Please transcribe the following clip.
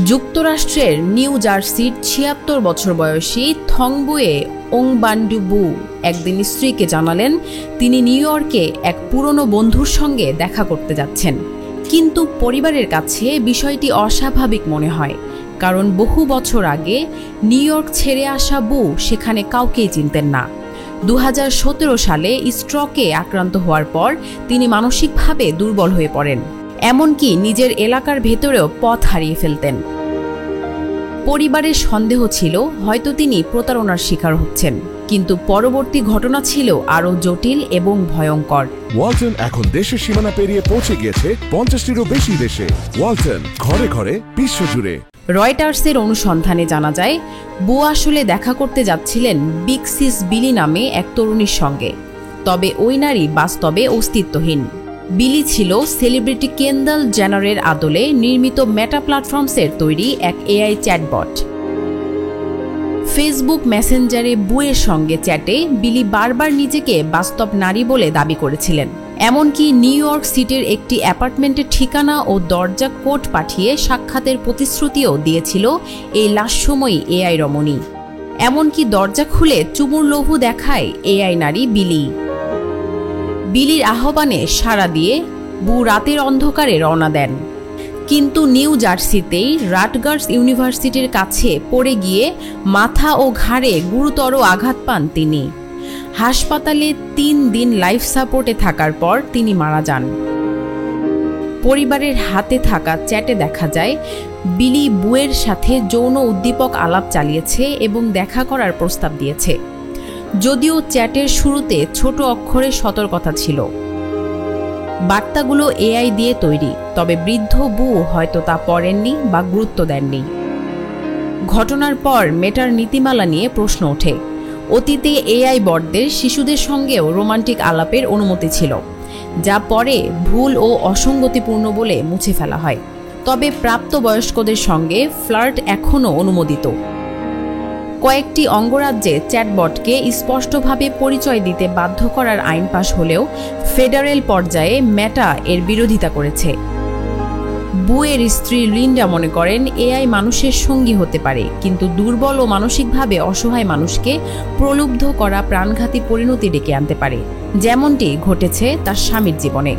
যুক্তরাষ্ট্রের নিউ জার্সির ৭৬ বছর বয়সী থংবুয়ে ওংবান্ডুবু একদিন স্ত্রীকে জানালেন তিনি নিউ ইয়র্কে এক পুরনো বন্ধুর সঙ্গে দেখা করতে যাচ্ছেন। কিন্তু পরিবারের কাছে বিষয়টি অস্বাভাবিক মনে হয়, কারণ বহু বছর আগে নিউ ইয়র্ক ছেড়ে আসা বু সেখানে কাউকেই চিনতেন না। ২০১৭ সালে স্ট্রোকে আক্রান্ত হওয়ার পর তিনি মানসিকভাবে দুর্বল হয়ে পড়েন, এমনকি নিজের এলাকার ভেতরেও পথ হারিয়ে ফেলতেন। পরিবারের সন্দেহ ছিল হয়তো তিনি প্রতারণার শিকার হচ্ছেন, কিন্তু পরবর্তী ঘটনা ছিল আরও জটিল এবং ভয়ঙ্কর। ওয়ালটন এখন দেশের সীমানা পেরিয়ে পৌঁছে গিয়েছে ৫০টিরও বেশি দেশে। ওয়ালটন, ঘরে ঘরে বিশ্বজুড়ে। রয়টার্সের অনুসন্ধানে জানা যায় বু আসলে দেখা করতে যাচ্ছিলেন বিগ সিস বিলি নামে এক তরুণীর সঙ্গে, তবে ওই নারী বাস্তবে অস্তিত্বহীন। বিলি ছিল সেলিব্রিটি কেন্ডাল জেনারের আদলে নির্মিত মেটা প্ল্যাটফর্মসের তৈরি এক এআই চ্যাটবট। ফেসবুক মেসেঞ্জারে বুয়ের সঙ্গে চ্যাটে বিলি বারবার নিজেকে বাস্তব নারী বলে দাবি করেছিলেন, এমনকি নিউ ইয়র্ক সিটির একটি অ্যাপার্টমেন্টের ঠিকানা ও দরজা কোড পাঠিয়ে সাক্ষাতের প্রতিশ্রুতিও দিয়েছিল এই লাস্যময়ী এআই রমণী। এমনকি দরজা খুলে চুমুর লহু দেখায় এআই নারী বিলি। বিলির আহ্বানে সাড়া দিয়ে বু রাতের অন্ধকারে রওনা দেন, কিন্তু নিউ জার্সিতেই রাটগার্স ইউনিভার্সিটির কাছে পড়ে গিয়ে মাথা ও ঘাড়ে গুরুতর আঘাত পান তিনি। হাসপাতালে ৩ দিন লাইফ সাপোর্টে থাকার পর তিনি মারা যান। পরিবারের হাতে থাকা চ্যাটে দেখা যায় বিলি বুয়ের সাথে যৌন উদ্দীপক আলাপ চালিয়েছে এবং দেখা করার প্রস্তাব দিয়েছে, যদিও চ্যাটের শুরুতে ছোট অক্ষরে সতর্কতা ছিল। বার্তাগুলো এআই দিয়ে তৈরি, তবে বৃদ্ধ বু হয়তো তা পড়েননি বা গুরুত্ব দেননি। ঘটনার পর মেটার নীতিমালা নিয়ে প্রশ্ন ওঠে। অতীতে এআই বটদের শিশুদের সঙ্গেও রোমান্টিক আলাপের অনুমতি ছিল, যা পরে ভুল ও অসঙ্গতিপূর্ণ বলে মুছে ফেলা হয়। তবে প্রাপ্তবয়স্কদের সঙ্গে ফ্লার্ট এখনও অনুমোদিত। কয়েকটি অঙ্গরাজ্যে চ্যাটবটকে স্পষ্টভাবে পরিচয় দিতে বাধ্য করার আইন পাশ হলেও ফেডারেল পর্যায়ে মেটা এর বিরোধিতা করেছে। বুয়ের স্ত্রী লিন্ডা মনে করেন এআই মানুষের সঙ্গী হতে পারে, কিন্তু দুর্বল ও মানসিকভাবে অসহায় মানুষকে প্রলুব্ধ করা প্রাণঘাতী পরিণতি ডেকে আনতে পারে, যেমনটি ঘটেছে তার স্বামীর জীবনে।